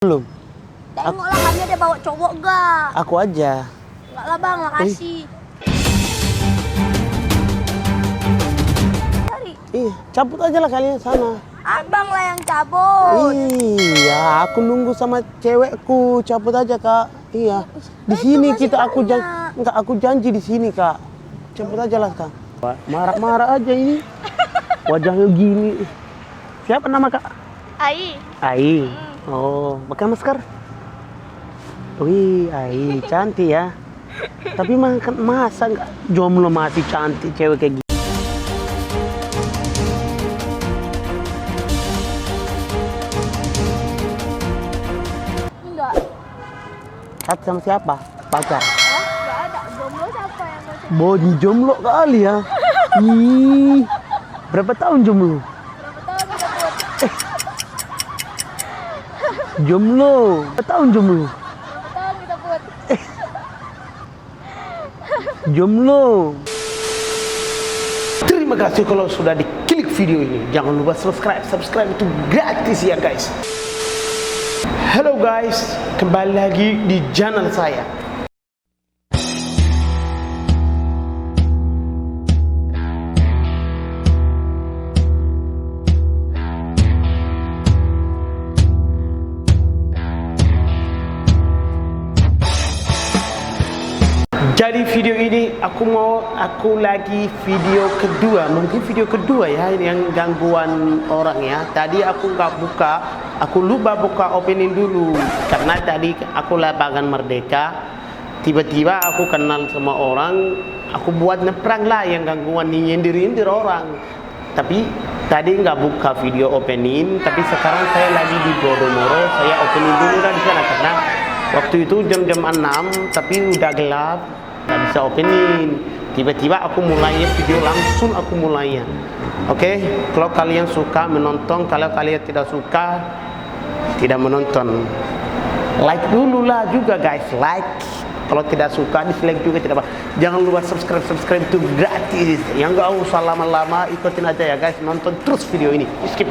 Belum. Tengoklah kami ada bawa cowok gak? Aku aja. Enggak lah bang, makasih. Cari. Cabut aja lah kalian sana. Abang lah yang cabut. Iya, aku nunggu sama cewekku. Cabut aja kak. Iya. Di sini kita aku janji di sini kak. Cabut aja lah kak. Marah-marah aja ini. Wajahnya gini. Siapa nama kak? Ai. Ai. Oh, pakai masker? Wih, Ai, cantik ya. Tapi masa nggak jomblo masih cantik cewek kayak gini? Enggak. Cat sama siapa? Pacar? Enggak ada. Jomblo siapa yang mau cerita? Boni jomblo kali ya. Ih, berapa tahun jomblo? Berapa tahun cabut? Jomblo. Berapa tahun jomblo? Berapa tahun kita buat? Jomblo. Terima kasih kalau sudah diklik video ini. Jangan lupa subscribe. Subscribe itu gratis ya guys. Halo guys, kembali lagi di channel saya. Jadi video ini aku lagi video kedua, mungkin video kedua ya yang gangguan orang ya. Tadi aku lupa buka opening dulu karena tadi aku lapangan Merdeka. Tiba-tiba aku kenal sama orang, aku buat neprang lah yang gangguan nyindir orang. Tapi tadi nggak buka video opening, tapi sekarang saya lagi di Boromoro, saya opening dulu lah di sana karena waktu itu jam 6 tapi udah gelap. Nggak bisa opening. Tiba-tiba aku mulainya video langsung aku mulainya. Oke, kalau kalian suka menonton, kalau kalian tidak suka tidak menonton, like dulu lah juga guys, like. Kalau tidak suka dislike juga tidak apa. Jangan lupa subscribe itu gratis. Yang nggak usah lama-lama, ikutin aja ya guys, nonton terus video ini. Skip.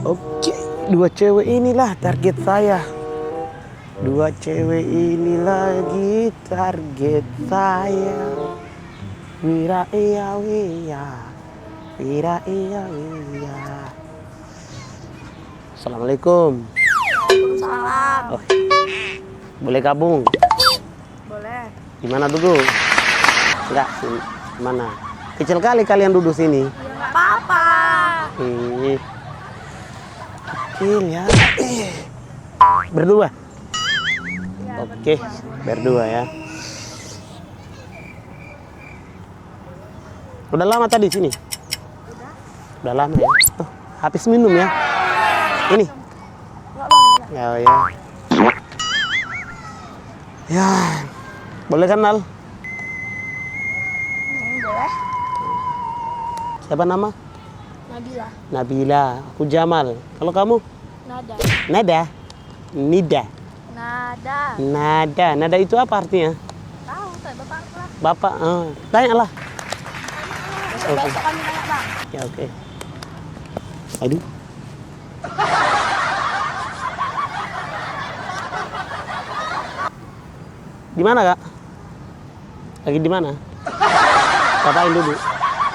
Oke, dua cewek inilah target saya. Dua cewek ini lagi target saya. Wira iya wira, wira iya wira. Assalamualaikum. Waalaikumsalam. Oh, boleh gabung? Boleh. Di mana duduk? Enggak, mana? Kecil kali kalian duduk sini. Ya nggak apa-apa. Kecil ya. Berdua? Ya, Oke, berdua ya. Udah lama tadi sini? Udah lama ya. Oh, habis minum ya? Ini? Enggak bang. Ya, ya. Ya, boleh kenal? Boleh. Siapa nama? Nabila. Nabila. Aku Jamal. Kalau kamu? Nada. Nada? Nida? Nada. Nada. Nada itu apa artinya? Tahu saya bapak lah. Bapak? Tanya lah. Besok kami tanya bang. Ya oke. Aduh. Di mana kak? Lagi di mana? Ngapain dulu?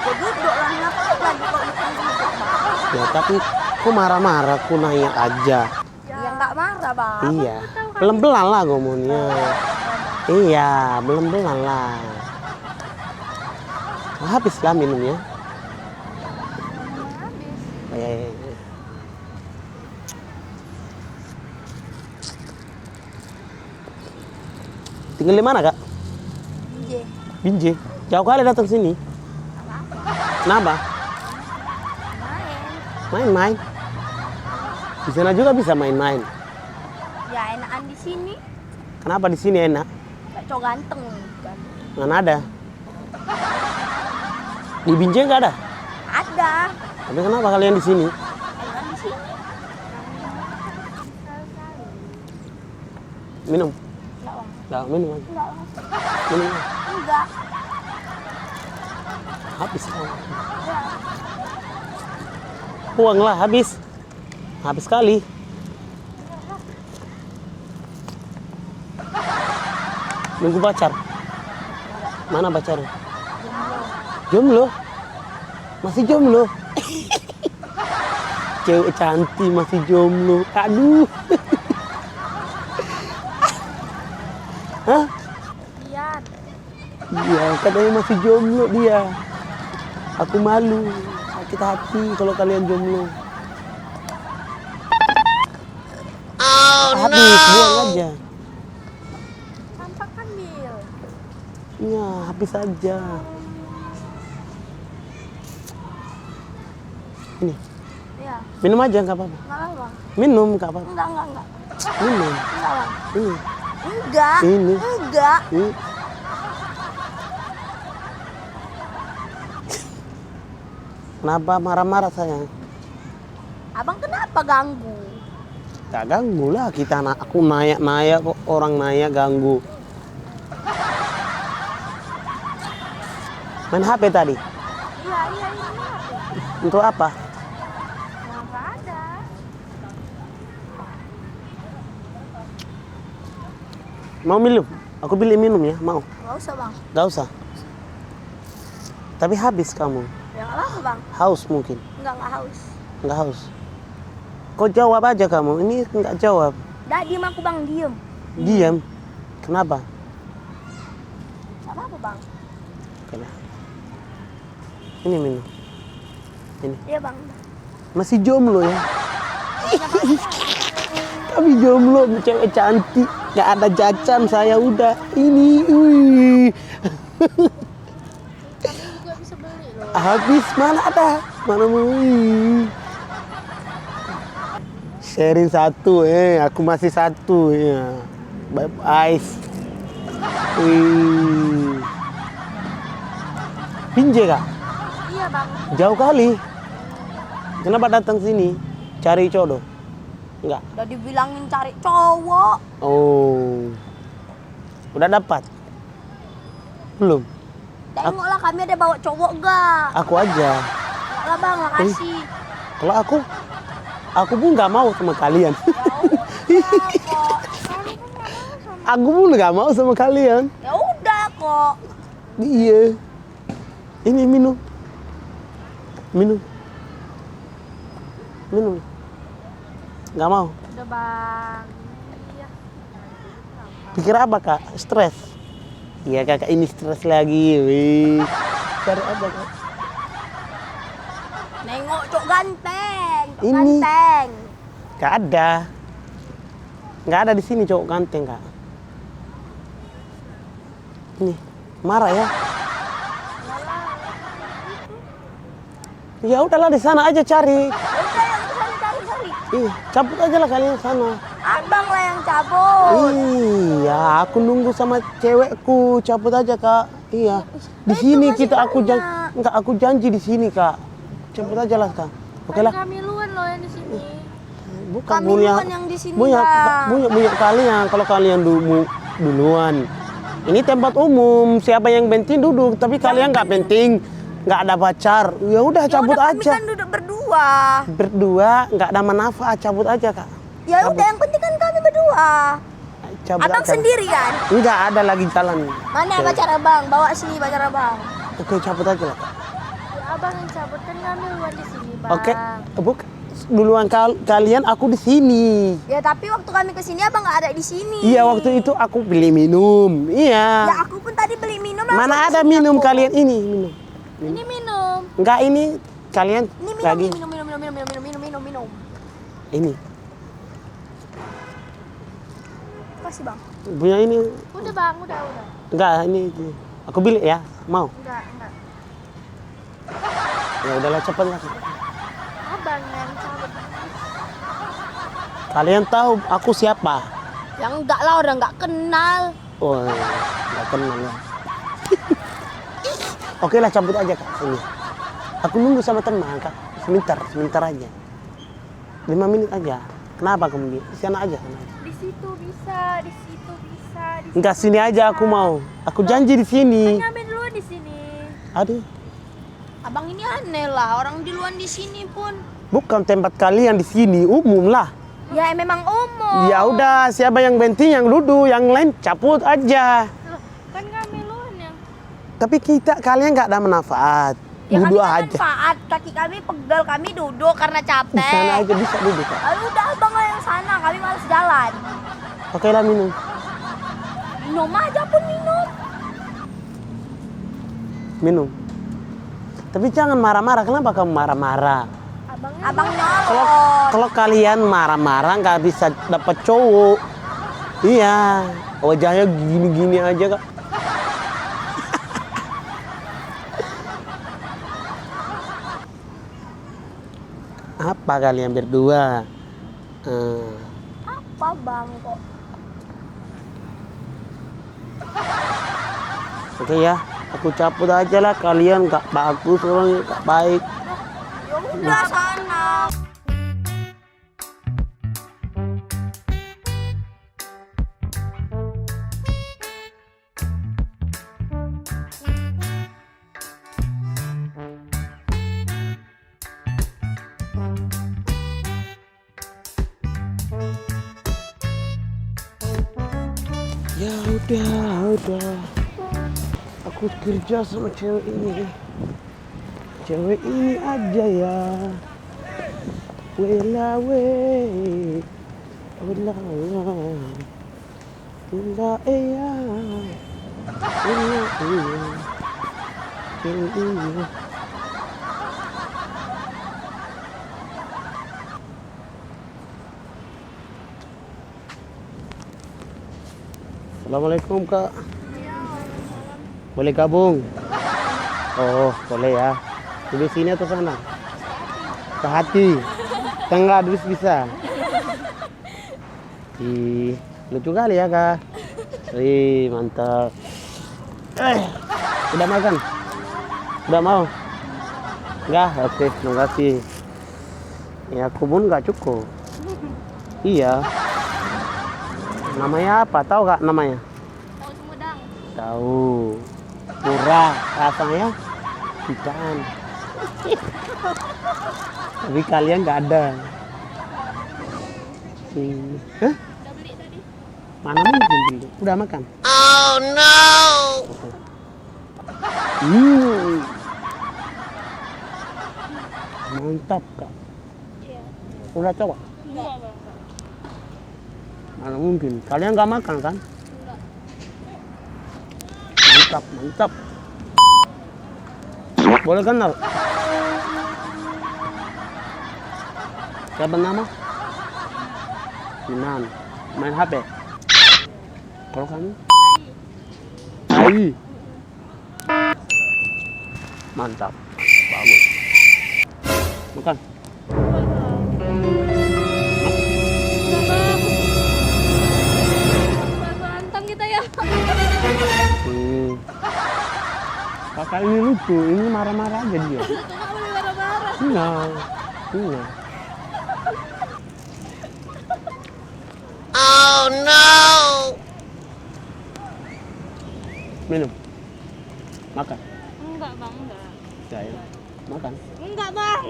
Ya duduk lah, ngapain lagi kok bukan duduk bang? Ya tapi kok marah-marah? Aku nanya aja. Ya nggak marah bang. Iya. Belum-belan lah ngomongnya. Iya, belum-belan lah. Habis lah minumnya. Habis. Iya. Tinggal di mana kak? Ije. Binjai. Jauh kali datang sini. Kenapa? Main. Main-main. Di sana juga bisa main-main. Ya enakan di sini. Kenapa di sini enak? Kayak cowok ganteng kan. Mana ada? Di Binjai nggak ada? Ada. Tapi kenapa kalian di sini? Enakan di sini. Minum? Enggak, Bang. Nggak, minum aja. Enggak, Bang. Minum aja. Enggak. Habis. Enggak. Uang lah, habis. Habis kali. Nunggu pacar. Mana pacarnya? Jomblo. Masih jomblo. Cewek cantik masih jomblo. Aduh. Hah? Lihat. Iya, katanya masih jomblo dia. Aku malu, sakit hati kalau kalian jomblo. Habis, buang aja. Tampak kan, Bil. Iya, habis aja. Ini, Iya. minum aja nggak apa-apa. Enggak, Bang. Minum nggak apa-apa. Enggak. Minum. Enggak, Bang. Ini, Enggak. Ini. Enggak. ini. Kenapa marah-marah sayang? Abang kenapa ganggu? Gak ganggu lah kita, aku nanya kok, orang nanya ganggu. Main HP tadi? Iya, ini apa? Untuk apa? Enggak ada. Mau minum? Aku beli minum ya, mau? Enggak usah, Bang. Gak usah. Tapi habis kamu. Ya enggak apa, Bang. Haus mungkin? Enggak haus. Nggak haus. Kok jawab aja kamu? Ini nggak jawab. Dah, diem aku, Bang, diem. Diam. Kenapa? Enggak apa-apa, Bang. Kenapa? Ini minum. Ini. Iya, Bang. Masih jomblo ya? Kami jomblo, cewek cantik. Nggak ada jajan, saya udah. Ini, wih. Kami juga bisa beli loh. Habis, mana ada? Mana mau? Wih. Sharing satu, aku masih satu ya. Bye ice. Wih. Binjai kak? Iya, Bang. Jauh kali. Kenapa datang sini? Cari jodoh? Enggak. Udah dibilangin cari cowok. Oh. Udah dapat? Belum. Tengoklah kami ada bawa cowok gak? Aku aja. Enggak lah, Bang, makasih. Kalau aku pun nggak mau sama kalian. Ya udah kok. Kami kan nggak mau sama. Aku pun nggak mau sama kalian. Ya udah kok. Iya. Ini minum. Minum. Minum. Nggak mau. Udah, Bang. Iya. Pikir apa kak? Stres? Iya kakak ini stres lagi. Wih. Cari apa kak? Nengok cok ganteng. Cok Ini. ganteng. Gak ada. Nggak ada di sini cowok ganteng kak. Ini marah ya? Ya udahlah di sana aja cari. Ya udah, yang kesana cari. Ih, cabut aja lah kalian sana. Abang lah yang cabut. Iya, aku nunggu sama cewekku. Cabut aja kak. Iya. Di sini masih kita banyak. enggak aku janji di sini kak. Cabut aja lah kak. Oke lah. Kami luan loh yang di sini. Bukan Kami punya duluan yang di sini, punya Bang. punya kalian. Kalau kalian duluan. Ini tempat umum. Siapa yang penting duduk. Tapi kalian nggak penting. Nggak ada pacar. Ya udah cabut udah, aja. Kami kan duduk berdua. Berdua nggak ada manfaat. Cabut aja kak. Ya Cabut. udah, yang penting kan kami berdua. Cabut Abang aja. sendiri kan? Nggak ada lagi jalan. Mana Oke. pacar abang? Bawa sini pacar abang. Oke cabut aja lah. Ya, abang yang cabut kan kami luan di sini, Bang. Oke, duluan kalian aku di sini. Ya tapi waktu kami ke sini abang nggak ada di sini. Iya waktu itu aku beli minum. Ya Iya. aku pun tadi beli minum. langsung Mana ke ada sini minum aku. kalian ini minum. Ini minum. Enggak ini kalian Ini minum, lagi minum. ini. Kasih bang. Punya ini Udah bang, udah. enggak ini. Aku beli ya. Mau? Enggak. Ya udahlah cepet lah. Abang yang cabut. Kalian tahu aku siapa? Yang enggak lah, orang enggak kenal. Oh, nggak kenal ya. Oke lah, cabut aja Kak sini. Aku nunggu sama teman Kak. Sebentar aja. 5 menit aja. Kenapa kamu di sana aja? Di situ bisa, di situ bisa. Enggak, sini aja aku mau. Aku janji di sini. Ngamen dulu di sini. Aduh, Abang ini aneh lah, orang di luar di sini pun. bukan tempat kalian di sini, umum lah. Ya memang umum. Ya udah, siapa yang penting yang duduk, yang lain cabut aja. Kan ngamen luan yang. Tapi kalian nggak ada manfaat. Ya kami Duduk kan aja. manfaat, kaki kami pegel, kami duduk karena Di capek. sana aja bisa duduk Kak. Lalu udah abang yang sana, kami malas jalan. Oke lah, minum. Minum aja pun minum. Minum. Tapi jangan marah-marah. Kenapa kamu marah-marah? Abang nyolot. Kalau kalian marah-marah nggak bisa dapat cowok. Iya, wajahnya gini-gini aja Kak. Apa kalian berdua? Apa bang kok? Oke ya, aku cabut aja lah. Kalian nggak bagus, orangnya nggak baik. Ya udah sana. Ya udah. Aku kerja sama cewek ini. Cewek ini aja ya. Wela we. Wela ya. Wela ya. Wela ya. Cewek ini. Assalamualaikum Kak. Boleh gabung? Oh, boleh ya. Duduk sini atau sana? Ke hati. Tengah duduk bisa. Lucu kali ya Kak. Mantap. Udah makan? Udah mau? Enggak? Oke, terima kasih. Ya, aku pun nggak cukup. Iya. Namanya apa? Tahu Kak namanya? Tahu Sumedang. Tahu. Murah rasanya ikan. Tapi kalian nggak ada. Hah? Udah beli tadi. Mana mungkin beli? Udah makan? Oh no. Mantap Kak. Iya. Udah coba? Enggak bang. Mana mungkin? Kalian nggak makan kan? Enggak. Mantap. Boleh kenal? Siapa nama? Sinan. Main HP? Kalau kamu? Ai. Mantap. Bagus. Makan. Berantem kita ya. Kakak ini lucu, ini marah-marah aja dia. Cuma boleh marah-marah. Iya. Oh no. Minum. Makan. Enggak bang, enggak. Ya. Makan. Enggak bang.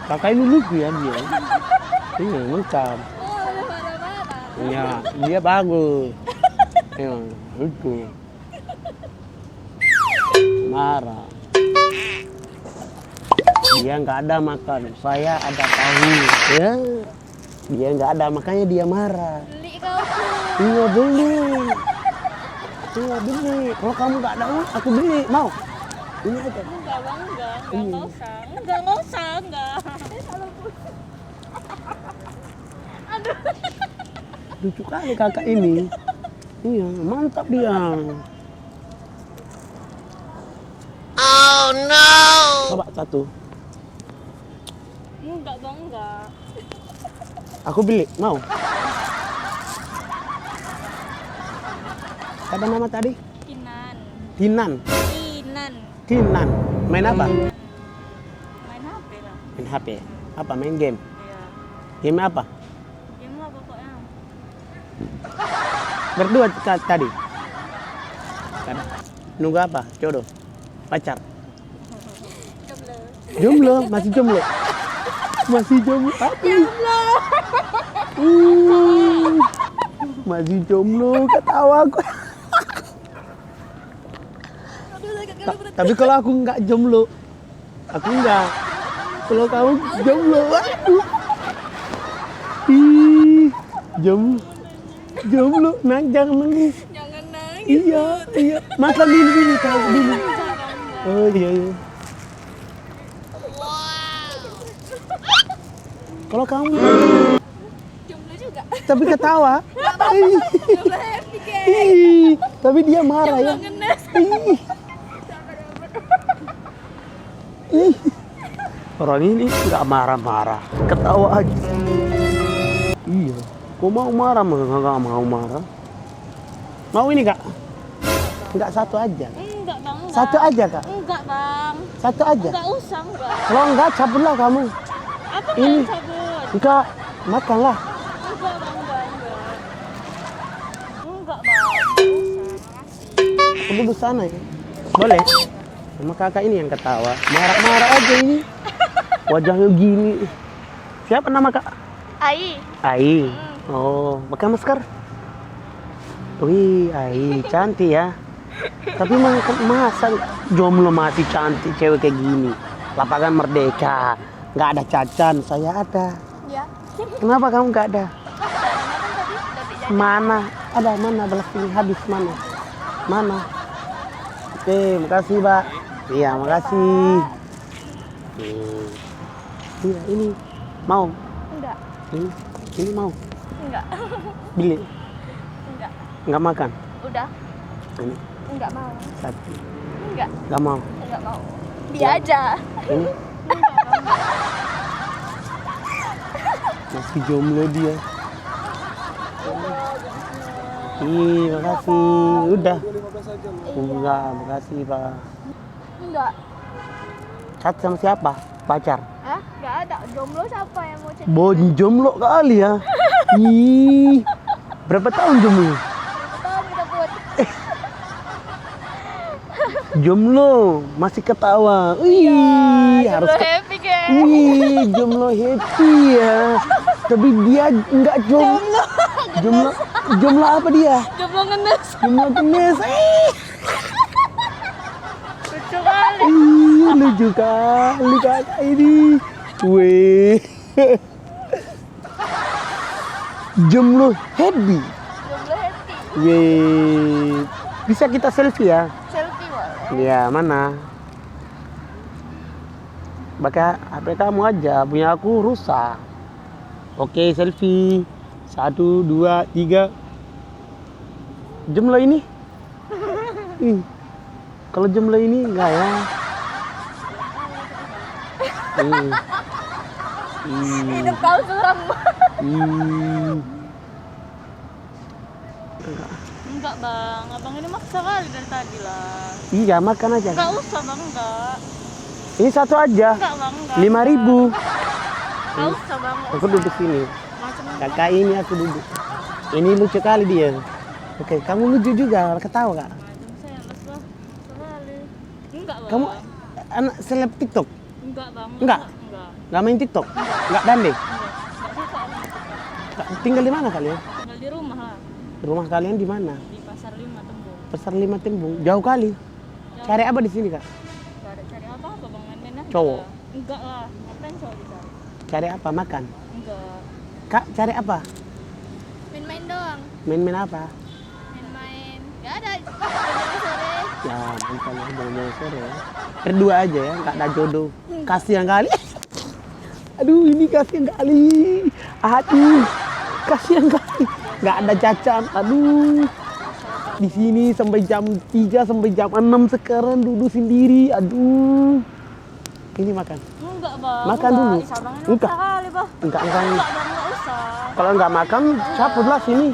Kakak ini lucu ya dia. Iya, mantap. Oh, boleh marah-marah. Iya, dia bagus. Iya, lucu. Marah. Dia nggak ada makan, saya ada tahu. Ya, dia nggak ada, makanya dia marah. Beli kau tuh. Iya beli. Iya beli. Kalau kamu nggak ada uang, aku beli. Mau? Ini aja. Enggak bang, enggak usah. Enggak usah, enggak. Aduh. Lucu kali kakak ini. Iya, mantap dia. Oh no. Coba satu. Enggak bang, enggak. Aku beli, mau? Apa nama tadi? Kinan. Tinan. Kinan. Tinan. Main apa? Main HP lah. Main HP. Apa? Main game. Iya. Game apa? Game lah pokoknya. Berdua tadi. Kada. Nunggu apa? Jodoh. Pacar. Jomblo, masih jomblo. Masih jomblo. Masih jomblo, ketawa aku. Tapi kalau aku nggak jomblo, aku nggak. Kalau kamu jomblo, waduh. Ih, jomblo, jangan nangis. Jangan nangis. Iya. Makan dulu, tahu dulu. Oh iya. Kalau kamu Jomblo juga. tapi ketawa. Jomblo happy guys. Ih, tapi dia marah ya. Ngenes. Ih. Orang ini nggak marah-marah, ketawa aja. Iya, kok mau marah? Nggak mau marah. Mau ini kak? Nggak satu aja. Enggak bang. Enggak. Satu aja kak. Enggak bang. Satu aja. Enggak usah enggak. Kalau enggak cabutlah kamu. Apa Ini. yang cabut? Enggak, makanlah. Enggak bang, enggak. Enggak bang. Usah. Aku duduk sana ya. Boleh? Sama kakak ini yang ketawa. Marah-marah aja ini. Wajahnya gini. Siapa nama kak? Ai. Ai. Oh, pakai masker. Wih, Ai, cantik ya. Tapi masa jomblo masih cantik cewek kayak gini. Lapangan Merdeka, nggak ada cacan, saya ada. Ya. Kenapa kamu nggak ada? Tadi Mana? Ada mana? Belas ini habis mana? Mana? Oke, makasih Mbak. Iya, makasih. Iya, ini mau? enggak. Ini mau? Enggak. Beli? Enggak. Nggak makan? Udah. Ini Enggak mau. satu. Enggak. Nggak mau? Enggak mau. Dia aja. Ini masih jomblo dia. Ih, makasih. Udah. Enggak, makasih Pak. Enggak. Chat sama siapa? Pacar. Hah? Enggak ada. Jomblo siapa yang mau cerita? Jomblo kali ya. Ih, berapa tahun jomblo? Tahu kita buat. Jomblo, masih ketawa. Ih, harus Jomblo happy guys. Wih, jomblo happy ya. Tapi dia enggak jomblo. Jomblo apa dia? Jomblo ngenes. Jomblo kenes. Lucu kali. Ih, lucu kali kakak ini. Wih. Jomblo happy. Jomblo happy. Wih. Bisa kita selfie ya? Selfie boleh. Iya, mana? Pakai HP kamu aja, punya aku rusak. Oke, selfie. 1, 2, 3. Jomblo ini? Kalau jomblo ini enggak ya? Hidup kau suram. Enggak bang, abang ini maksa kali dari tadi lah. Iya, makan aja. Enggak usah bang, enggak. Ini satu aja. Enggak bang, enggak. 5.000. Enggak usah bang, enggak Aku usah. duduk sini. Macam Kakak ini aku duduk. Ini lucu kali dia. Oke, kamu lucu juga, ketawa kak. macam saya lelah sekali. Enggak bang. Kamu anak seleb TikTok? Enggak bang. Enggak? Enggak. Nggak main TikTok? Nggak dandeng? Enggak suka. Tinggal di mana kalian? Tinggal di rumah lah. Rumah kalian di mana? Di Pasar 5 Tembung. Pasar 5 Tembung. Jauh kali. Cari apa di sini kak? Enggak ada cari apa-apa bang, main-main aja. Cowok? Enggak lah. Ngapain cowok bisa? Cari apa? Makan? Enggak. Kak, cari apa? Main-main doang. Main-main apa? Main-main. Enggak ada. Jam sore. Ya, mantan ya, jangan sore ya. Berdua aja ya, nggak ada jodoh. Kasihan kali. Aduh, ini kasihan kali. Aduh, kasihan kali. Nggak ada cacat. Aduh. Di sini sampai jam 3 sampai jam 6 sekarang duduk sendiri. Aduh. Ini makan. Enggak, Bang. Makan dulu. Ih, Sabang ini Enggak. maksa kali, Bang. Enggak. Enggak, Bang, enggak usah. Kalau nggak makan, cabutlah sini.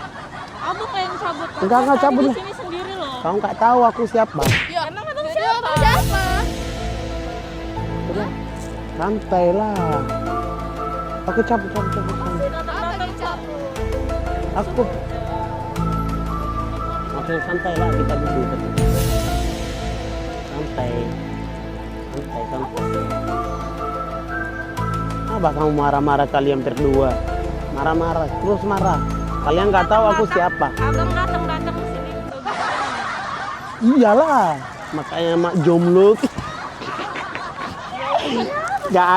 Abang yang cabut. Enggak, Tadi cabut di lah. sini sendiri loh. Kamu nggak tahu aku siapa. Ya, emang abang siapa? Siapa? Udah, santai lah. Aku cabut. Datang cabut. Aku. Oke, santai lah kita duduk. Santai. Apa kamu marah-marah kalian berdua? Marah-marah, terus marah. Kalian nggak tahu aku siapa. Abang datang ke sini untuk gimana? Iyalah, makanya mak jomblo. Nggak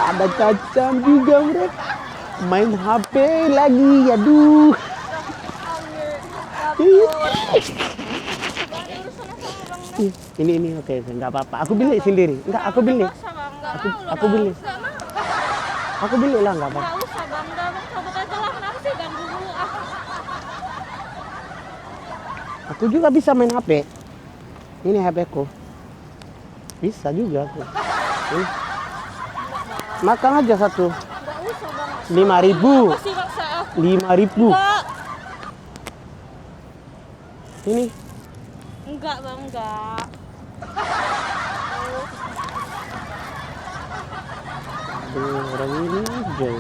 ada cacam juga mereka. Main HP lagi, aduh. Ini oke, nggak apa-apa. Aku beli sendiri. Enggak, aku beli. Aku beli. Aku beli lah, nggak apa-apa. Nggak usah, Bang. Udah, Bang, cabut aja lah. Kenapa sih ganggu dulu? Aku juga bisa main HP. Ini HP ku. Bisa juga aku. Ini. Makan aja satu. Nggak usah, Bang. 5.000. Apa sih maksa? 5.000. Enggak. Ini. Enggak, Bang, enggak. Orang ini aja.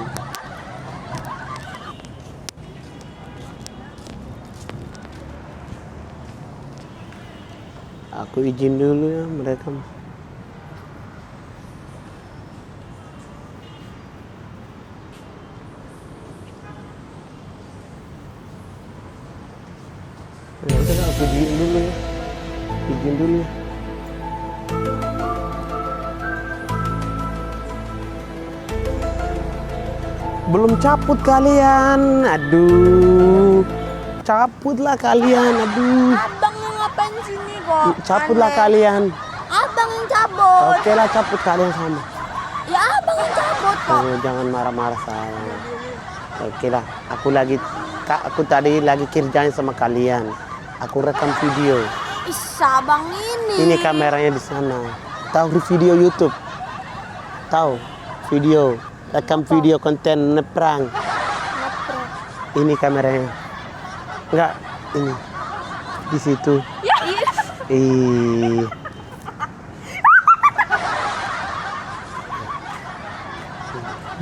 Aku izin dulu ya mereka. Ya udah, aku izin dulu ya. Izin dulu ya. Belum cabut kalian. Aduh. Cabutlah kalian. Aduh. Abang yang ngapain sini kok? Cabutlah Aneh. kalian. Abang yang cabut. Oke lah, cabut kalian sama. Ya abang yang cabut kok. Oh, jangan marah-marah sayang. Oke lah, aku tadi lagi kerjain sama kalian. Aku rekam video. Ih, abang ini. Ini kameranya di sana. Tahu video YouTube? Tahu video, rekam video konten neprang. Ini kameranya. Enggak, ini di situ. Ya, Ih.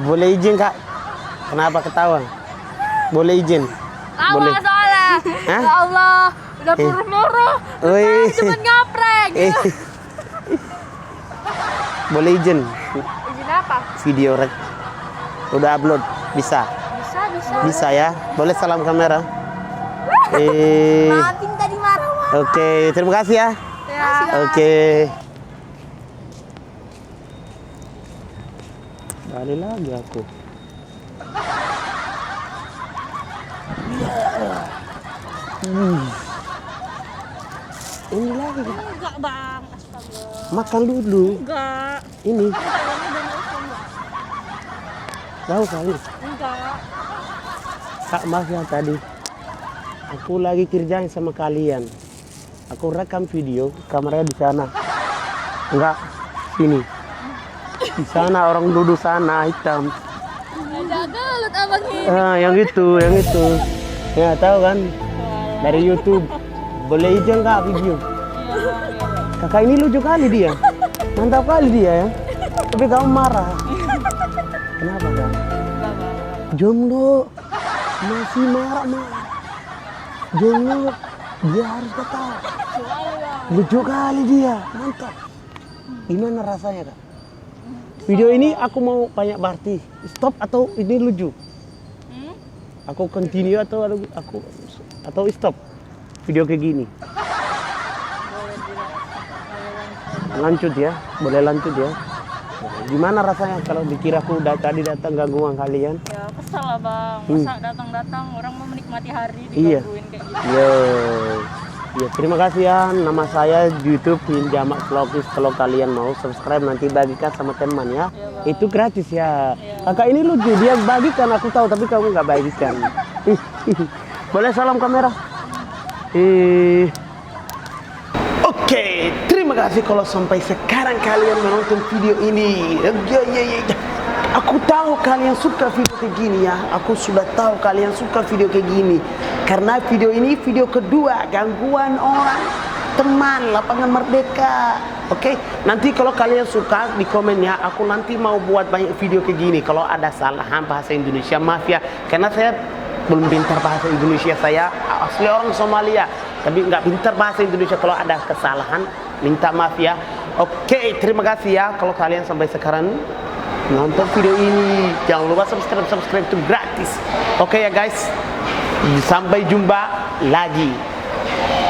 Boleh izin Kak? Kenapa ketawa? Boleh izin? Boleh. soalnya. Hah? Ya Allah, udah murah-murah. Wih. Cepet ngaprek. Boleh izin? Izin apa? Video udah upload, bisa? Bisa. Bisa ya? Boleh salam kamera? Maafin tadi marah-marah. Oke, terima kasih ya. Ya. Oke. Balik lagi aku. Ini lagi Kak. Enggak, Bang. Astaga. Makan dulu. Enggak. Ini. Enggak, Bang. Udah nggak usah, Bang. Tahu kali. Enggak. Kak, maaf ya tadi. Aku lagi kerjain sama kalian. Aku rekam video, kameranya di sana. Enggak, sini. Di sana orang duduk sana hitam. Jaga lut abang ini. Yang itu. Ya tahu kan? Dari YouTube. Boleh izin Kak video? Kakak ini lucu kali dia. Mantap kali dia ya. Tapi kamu marah. Kenapa Kak? Jomblo. Masih marah. Jomblo. Dia harus ketawa. Lucu kali dia. Mantap. Gimana rasanya Kak? Video ini aku mau banyak berarti. Stop atau ini lucu? Aku continue atau stop video kayak gini? Lanjut ya, boleh lanjut ya. Gimana rasanya kalau dikira aku tadi datang gangguan kalian? Ya kesel lah Bang, masa datang-datang orang mau menikmati hari Iya. digangguin kayak gitu. Ya, terima kasih ya. Nama saya di YouTube Jamak Vlogis. Kalau kalian mau subscribe nanti bagikan sama teman ya. Itu gratis ya. Kakak ini lucu, dia bagikan aku tahu tapi kamu nggak bagikan. Boleh salam kamera? Oke, terima Terima kasih kalau sampai sekarang kalian menonton video ini. Aku tahu kalian suka video kayak gini ya. Aku sudah tahu kalian suka video kayak gini. Karena video ini video kedua, gangguan orang, teman, lapangan merdeka. Oke, nanti kalau kalian suka di komen ya. Aku nanti mau buat banyak video kayak gini. Kalau ada salahan bahasa Indonesia, maaf ya. Karena saya belum pintar bahasa Indonesia. Saya asli orang Somalia, tapi nggak pintar bahasa Indonesia. Kalau ada kesalahan, minta maaf ya. Oke, terima kasih ya. Kalau kalian sampai sekarang nonton video ini, jangan lupa subscribe itu gratis. Oke ya guys, sampai jumpa lagi.